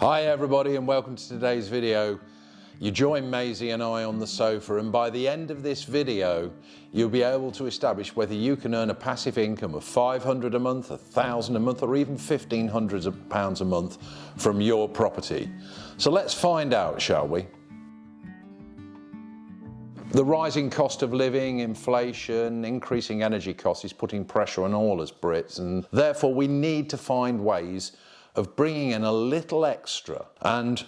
Hi everybody and welcome to today's video. You join Maisie and I on the sofa, and by the end of this video you'll be able to establish whether you can earn a passive income of £500 a month, £1,000 a month, or even £1,500 a month from your property. So let's find out, shall we? The rising cost of living, inflation, increasing energy costs is putting pressure on all us Brits, and therefore we need to find ways of bringing in a little extra. And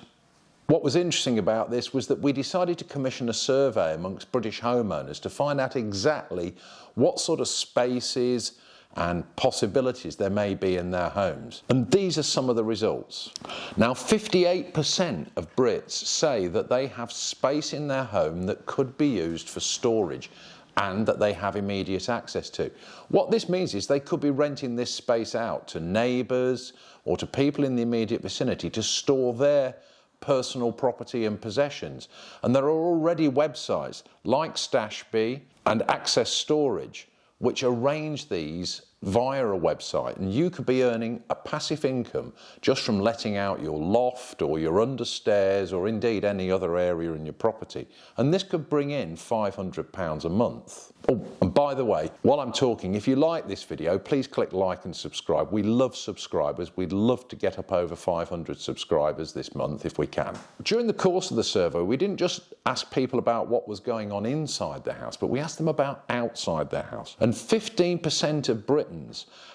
what was interesting about this was that we decided to commission a survey amongst British homeowners to find out exactly what sort of spaces and possibilities there may be in their homes. And these are some of the results. Now, 58% of Brits say that they have space in their home that could be used for storage and that they have immediate access to. What this means is they could be renting this space out to neighbours or to people in the immediate vicinity to store their personal property and possessions. And there are already websites like Stashby and Access Storage which arrange these via a website, and you could be earning a passive income just from letting out your loft or your understairs or indeed any other area in your property. And this could bring in £500 a month. Oh, and by the way, while I'm talking, if you like this video, please click like and subscribe. We love subscribers. We'd love to get up over 500 subscribers this month if we can. During the course of the survey, we didn't just ask people about what was going on inside their house, but we asked them about outside their house. And 15% of Britons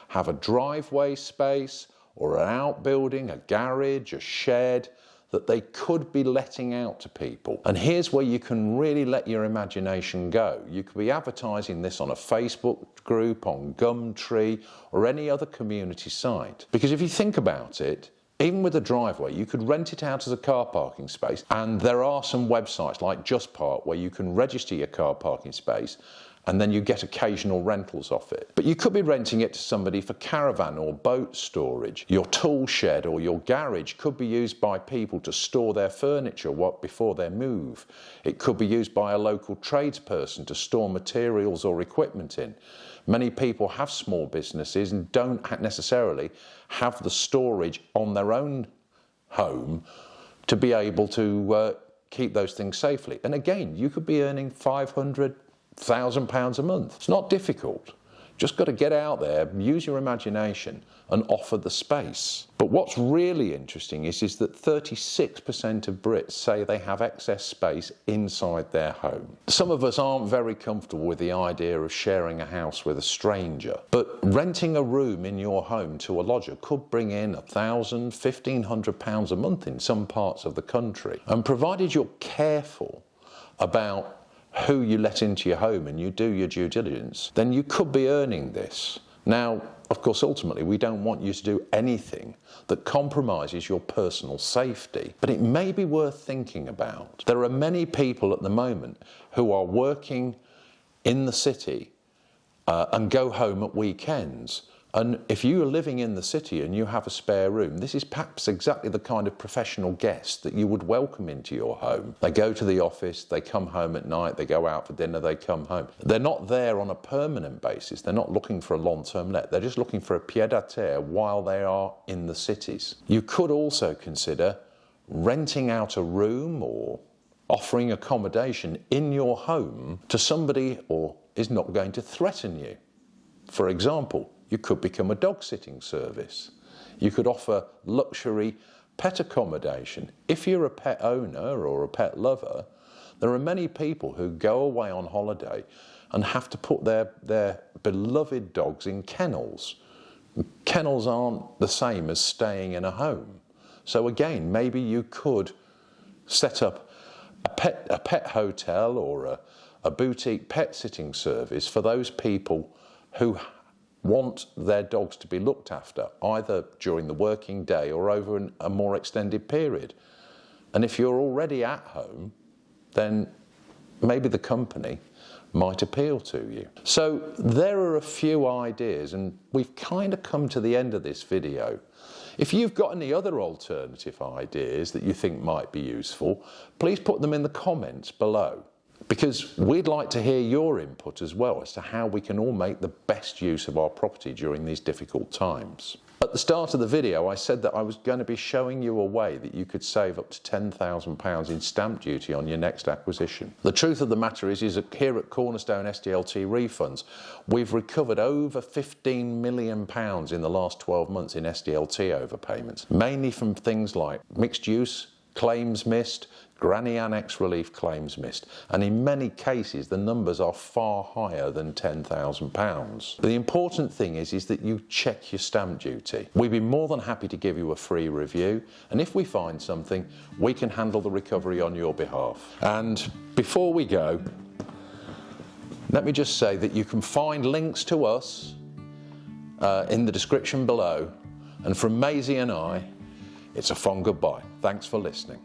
have a driveway space or an outbuilding, a garage, a shed that they could be letting out to people. And here's where you can really let your imagination go. You could be advertising this on a Facebook group, on Gumtree, or any other community site. Because if you think about it, even with a driveway, you could rent it out as a car parking space. And there are some websites like Just Park where you can register your car parking space and then you get occasional rentals off it. But you could be renting it to somebody for caravan or boat storage. Your tool shed or your garage could be used by people to store their furniture before they move. It could be used by a local tradesperson to store materials or equipment in. Many people have small businesses and don't necessarily have the storage on their own home to be able to keep those things safely. And again, you could be earning £500,000 a month. It's not difficult. Just got to get out there, use your imagination and offer the space. But what's really interesting is that 36% of Brits say they have excess space inside their home. Some of us aren't very comfortable with the idea of sharing a house with a stranger, but renting a room in your home to a lodger could bring in £1,000, £1,500 a month in some parts of the country. And provided you're careful about who you let into your home and you do your due diligence, then you could be earning this. Now, of course, ultimately, we don't want you to do anything that compromises your personal safety, but it may be worth thinking about. There are many people at the moment who are working in the city and go home at weekends. And if you are living in the city and you have a spare room, this is perhaps exactly the kind of professional guest that you would welcome into your home. They go to the office, they come home at night, they go out for dinner, they come home. They're not there on a permanent basis. They're not looking for a long-term let. They're just looking for a pied-à-terre while they are in the cities. You could also consider renting out a room or offering accommodation in your home to somebody who is not going to threaten you. For example, you could become a dog sitting service. You could offer luxury pet accommodation. If you're a pet owner or a pet lover, there are many people who go away on holiday and have to put their beloved dogs in kennels. Kennels aren't the same as staying in a home. So again, maybe you could set up a pet hotel or a boutique pet sitting service for those people who want their dogs to be looked after, either during the working day or over a more extended period. And if you're already at home, then maybe the company might appeal to you. So there are a few ideas, and we've kind of come to the end of this video. If you've got any other alternative ideas that you think might be useful, please put them in the comments below, because we'd like to hear your input as well as to how we can all make the best use of our property during these difficult times. At the start of the video, I said that I was going to be showing you a way that you could save up to £10,000 in stamp duty on your next acquisition. The truth of the matter is that here at Cornerstone SDLT Refunds, we've recovered over £15 million in the last 12 months in SDLT overpayments, mainly from things like mixed use, claims missed, granny annex relief claims missed, and in many cases the numbers are far higher than £10,000. The important thing is that you check your stamp duty. We'd be more than happy to give you a free review, and if we find something, we can handle the recovery on your behalf. And before we go, let me just say that you can find links to us in the description below, and from Maisie and I, it's a fond goodbye. Thanks for listening.